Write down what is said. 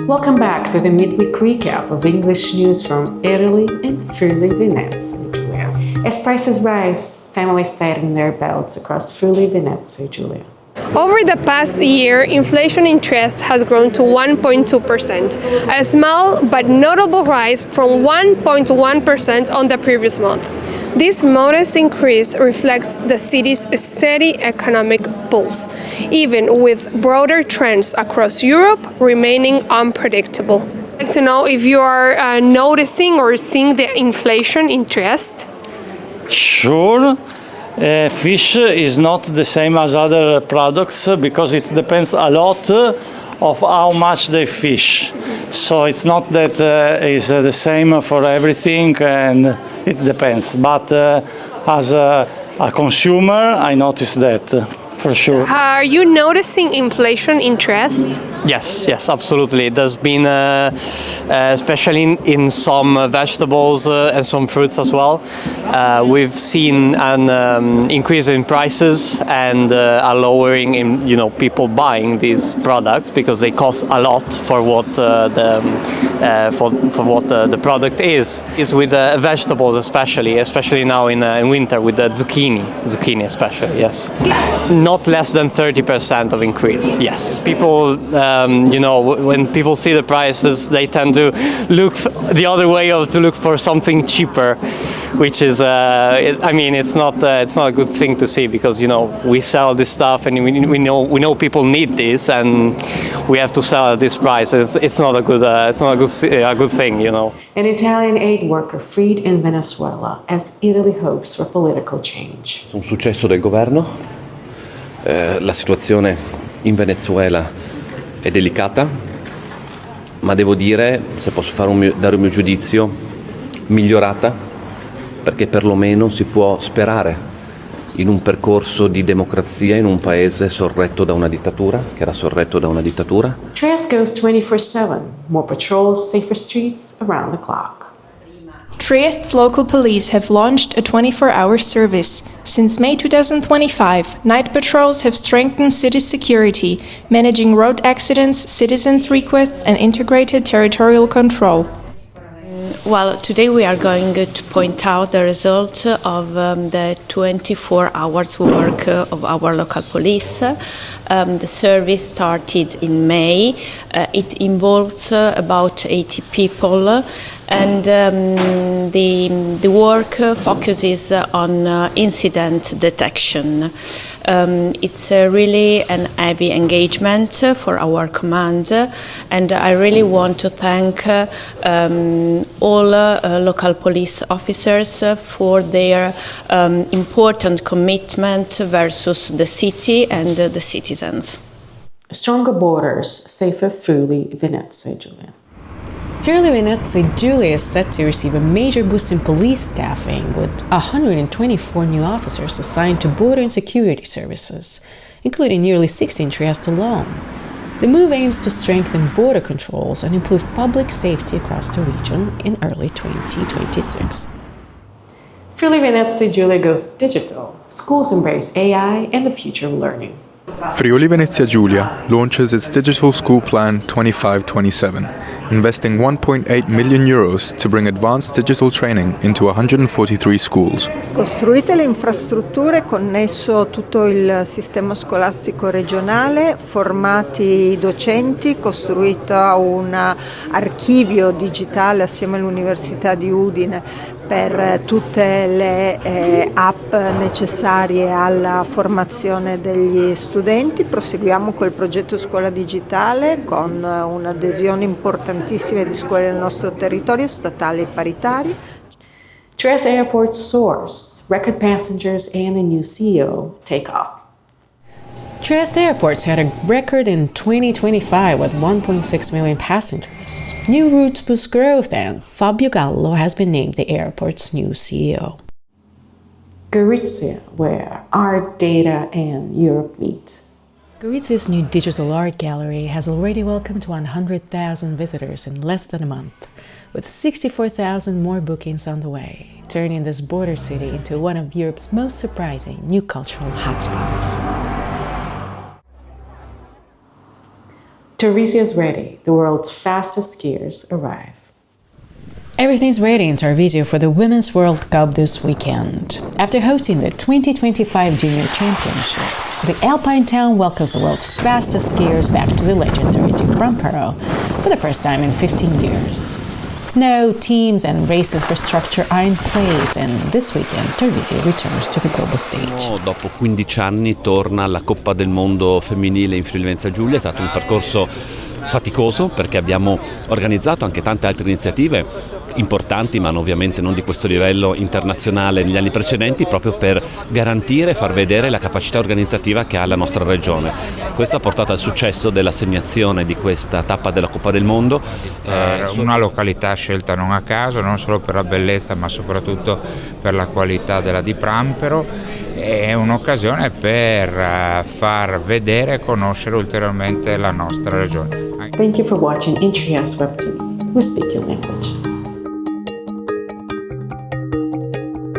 Welcome back to the midweek recap of English news from Italy and Friuli Venezia Giulia. As prices rise, families tighten their belts across Friuli Venezia Giulia. Over the past year, inflation interest has grown to 1.2%, a small but notable rise from 1.1% on the previous month. This modest increase reflects the city's steady economic pulse, even with broader trends across Europe remaining unpredictable. I'd like to know if you are noticing or seeing the inflation interest. Sure. Fish is not the same as other products because it depends a lot of how much they fish. So it's not that it's the same for everything, and it depends. But as a consumer, I notice that for sure. Are you noticing inflation interest? Yes, absolutely. There's been, especially in some vegetables and some fruits as well, we've seen an increase in prices and a lowering in people buying these products because they cost a lot for what the product is. Is with vegetables especially now in winter with the zucchini especially. Yes, not less than 30% of increase. Yes, people. When people see the prices, they tend to look the other way to look for something cheaper, which is, it's not a good thing to see because we sell this stuff and we know people need this and we have to sell at this price. It's not a good thing. An Italian aid worker freed in Venezuela as Italy hopes for political change. Un successo del governo. La situazione in Venezuela è delicata, ma devo dire, se posso dare un mio giudizio, migliorata, perché perlomeno si può sperare in un percorso di democrazia in un paese sorretto da una dittatura, che era sorretto da una dittatura. Trieste goes 24/7. More patrols, safer streets around the clock. Trieste's local police have launched a 24-hour service. Since May 2025, night patrols have strengthened city security, managing road accidents, citizens' requests, and integrated territorial control. Well, today we are going to point out the results of the 24 hours work of our local police. The service started in May. It involves about 80 people, and the work focuses on incident detection. It's really an heavy engagement for our command, and I really want to thank all local police officers for their important commitment versus the city and the citizens. Stronger borders, safer Friuli Venezia Giulia. Friuli Venezia Giulia is set to receive a major boost in police staffing, with 124 new officers assigned to border and security services, including nearly 60 in Trieste alone. The move aims to strengthen border controls and improve public safety across the region in early 2026. Friuli Venezia Giulia goes digital. Schools embrace AI and the future of learning. Friuli Venezia Giulia launches its Digital School Plan 25-27, investing 1.8 million euros to bring advanced digital training into 143 schools. Costruite le infrastrutture, connesso tutto il sistema scolastico regionale, formati i docenti, costruito un archivio digitale assieme all'Università di Udine per tutte le app necessarie alla formazione degli studenti. Proseguiamo col progetto Scuola Digitale con un'adesione importantissima di scuole nel nostro territorio, statali e paritari. Trieste Airport soars, record passengers and a new CEO take off. Trieste Airports had a record in 2025 with 1.6 million passengers. New routes boost growth, and Fabio Gallo has been named the airport's new CEO. Gorizia, where art, data, and Europe meet. Gorizia's new digital art gallery has already welcomed 100,000 visitors in less than a month, with 64,000 more bookings on the way, turning this border city into one of Europe's most surprising new cultural hotspots. Treviso's ready. The world's fastest skiers arrive. Everything's ready in Treviso for the Women's World Cup this weekend. After hosting the 2025 Junior Championships, the Alpine town welcomes the world's fastest skiers back to the legendary Giampaolo for the first time in 15 years. Snow, teams and race infrastructure are in place, and this weekend Treviso returns to the global stage. Dopo 15 anni torna alla Coppa del Mondo femminile in Friuli Venezia Giulia. È stato un percorso faticoso perché abbiamo organizzato anche tante altre iniziative importanti, ma ovviamente non di questo livello internazionale negli anni precedenti, proprio per garantire e far vedere la capacità organizzativa che ha la nostra regione. Questo ha portato al successo dell'assegnazione di questa tappa della Coppa del Mondo. Una località scelta non a caso, non solo per la bellezza ma soprattutto per la qualità della di Prampero. È un'occasione per far vedere e conoscere ulteriormente la nostra regione. Thank you for watching in Trieste Web TV. We speak your language.